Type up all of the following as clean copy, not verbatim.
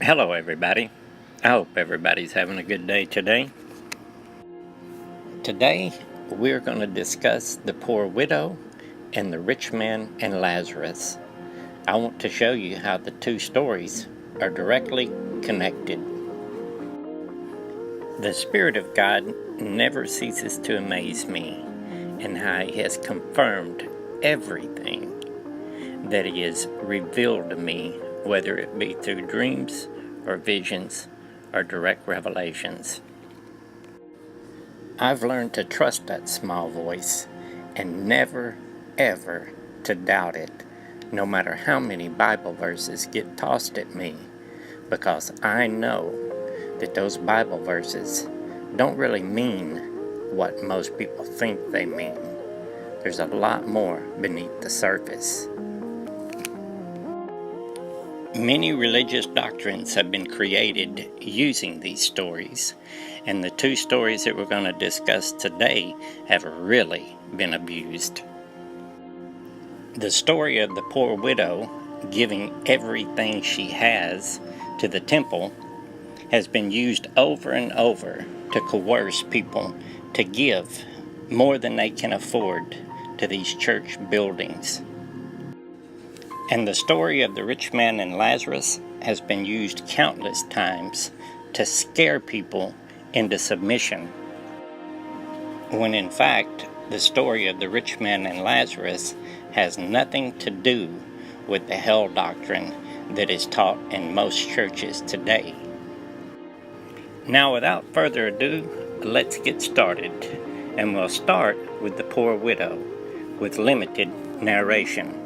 Hello, everybody. I hope everybody's having a good day today. Today, we're going to discuss the poor widow and the rich man and Lazarus. I want to show you how the two stories are directly connected. The Spirit of God never ceases to amaze me in how He has confirmed everything that He has revealed to me, whether it be through dreams or visions or direct revelations. I've learned to trust that small voice and never, ever to doubt it, no matter how many Bible verses get tossed at me, because I know that those Bible verses don't really mean what most people think they mean. There's a lot more beneath the surface. Many religious doctrines have been created using these stories, and the two stories that we're going to discuss today have really been abused. The story of the poor widow giving everything she has to the temple has been used over and over to coerce people to give more than they can afford to these church buildings. And the story of the rich man and Lazarus has been used countless times to scare people into submission, when in fact the story of the rich man and Lazarus has nothing to do with the hell doctrine that is taught in most churches today. Now, without further ado, let's get started, and we'll start with the poor widow with limited narration.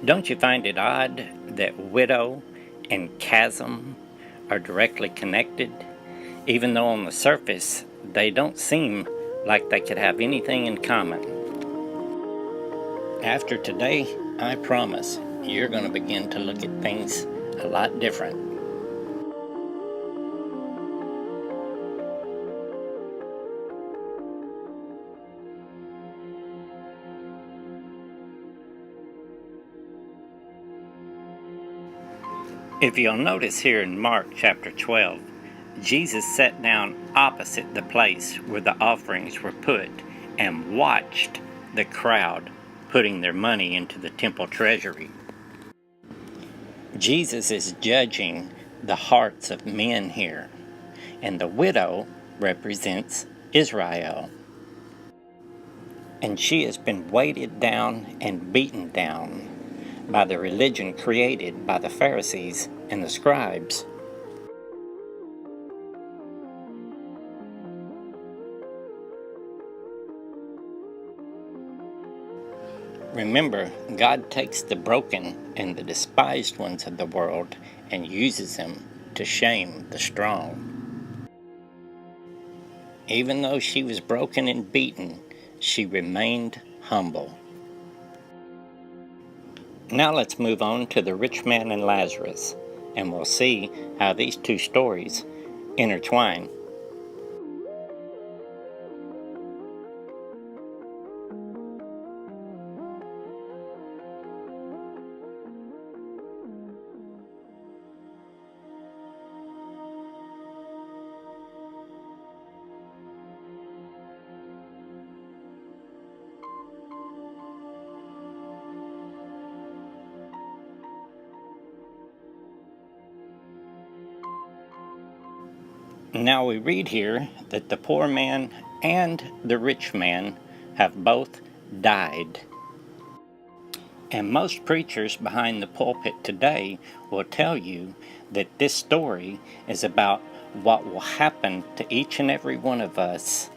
Don't you find it odd that widow and chasm are directly connected, even though on the surface they don't seem like they could have anything in common? After today, I promise you're going to begin to look at things a lot different. If you'll notice here in Mark chapter 12, Jesus sat down opposite the place where the offerings were put and watched the crowd putting their money into the temple treasury. Jesus is judging the hearts of men here, and the widow represents Israel. And she has been weighted down and beaten down by the religion created by the Pharisees and the scribes. Remember, God takes the broken and the despised ones of the world and uses them to shame the strong. Even though she was broken and beaten, she remained humble. Now let's move on to the rich man and Lazarus, and we'll see how these two stories intertwine. Now we read here that the poor man and the rich man have both died. And most preachers behind the pulpit today will tell you that this story is about what will happen to each and every one of us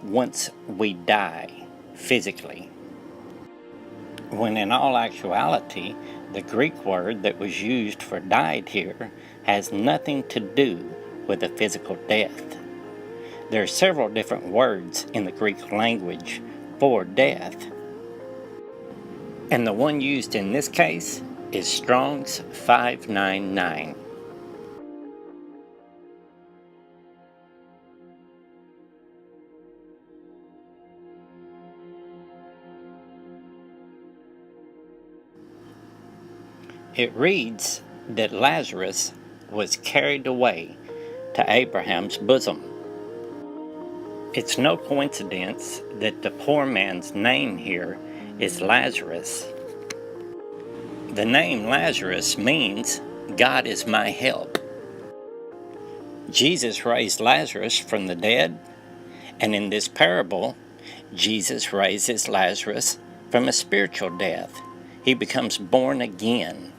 once we die physically. When in all actuality, the Greek word that was used for died here has nothing to do with a physical death. There are several different words in the Greek language for death, and the one used in this case is Strong's 599. It reads that Lazarus was carried away to Abraham's bosom. It's no coincidence that the poor man's name here is Lazarus. The name Lazarus means God is my help. Jesus raised Lazarus from the dead, and in this parable, Jesus raises Lazarus from a spiritual death. He becomes born again.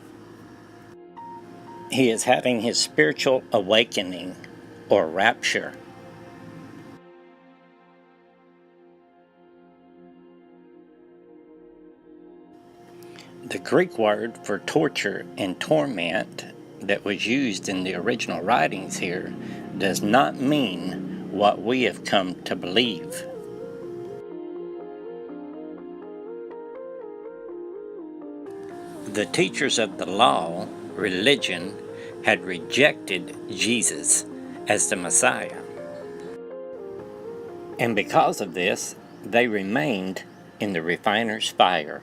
He is having his spiritual awakening or rapture. The Greek word for torture and torment that was used in the original writings here does not mean what we have come to believe. The teachers of the law, religion, had rejected Jesus as the Messiah. And because of this, they remained in the refiner's fire.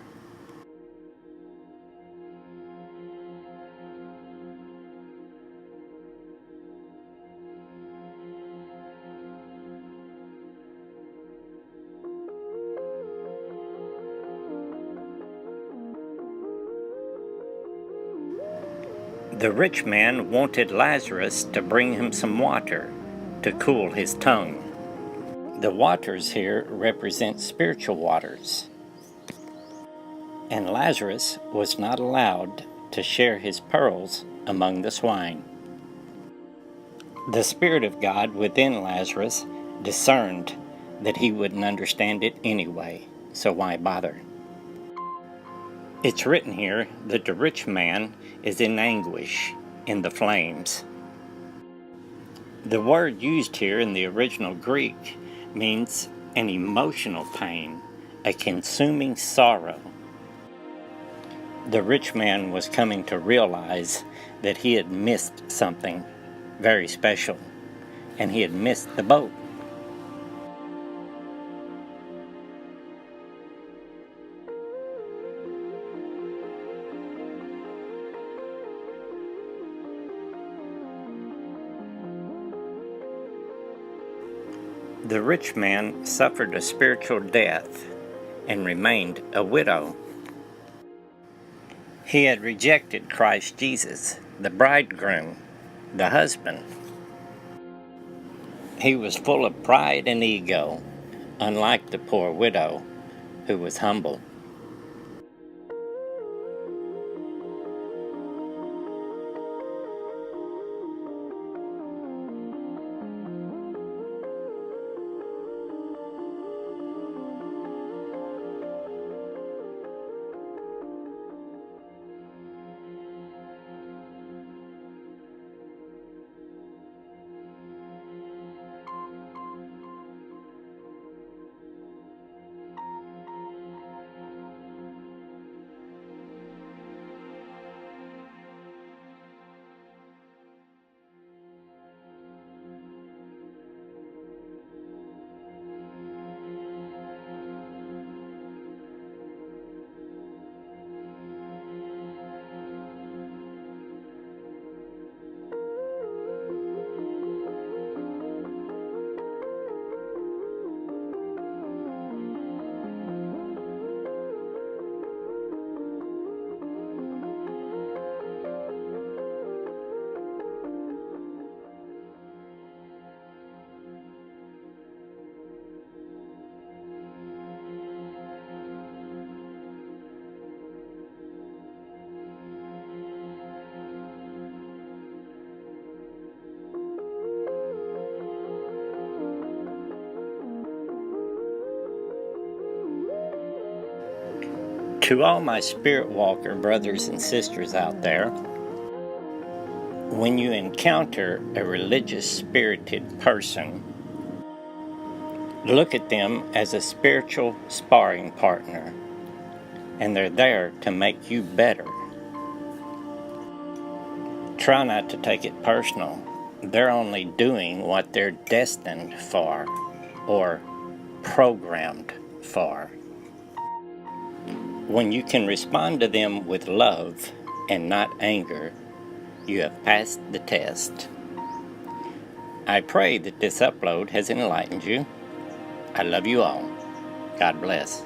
The rich man wanted Lazarus to bring him some water to cool his tongue. The waters here represent spiritual waters. And Lazarus was not allowed to share his pearls among the swine. The Spirit of God within Lazarus discerned that he wouldn't understand it anyway, so why bother? It's written here that the rich man is in anguish in the flames. The word used here in the original Greek means an emotional pain, a consuming sorrow. The rich man was coming to realize that he had missed something very special, and he had missed the boat. The rich man suffered a spiritual death and remained a widow. He had rejected Christ Jesus, the bridegroom, the husband. He was full of pride and ego, unlike the poor widow, who was humble. To all my spirit walker brothers and sisters out there, when you encounter a religious spirited person, look at them as a spiritual sparring partner, and they're there to make you better. Try not to take it personal. They're only doing what they're destined for or programmed for. When you can respond to them with love and not anger, you have passed the test. I pray that this upload has enlightened you. I love you all. God bless.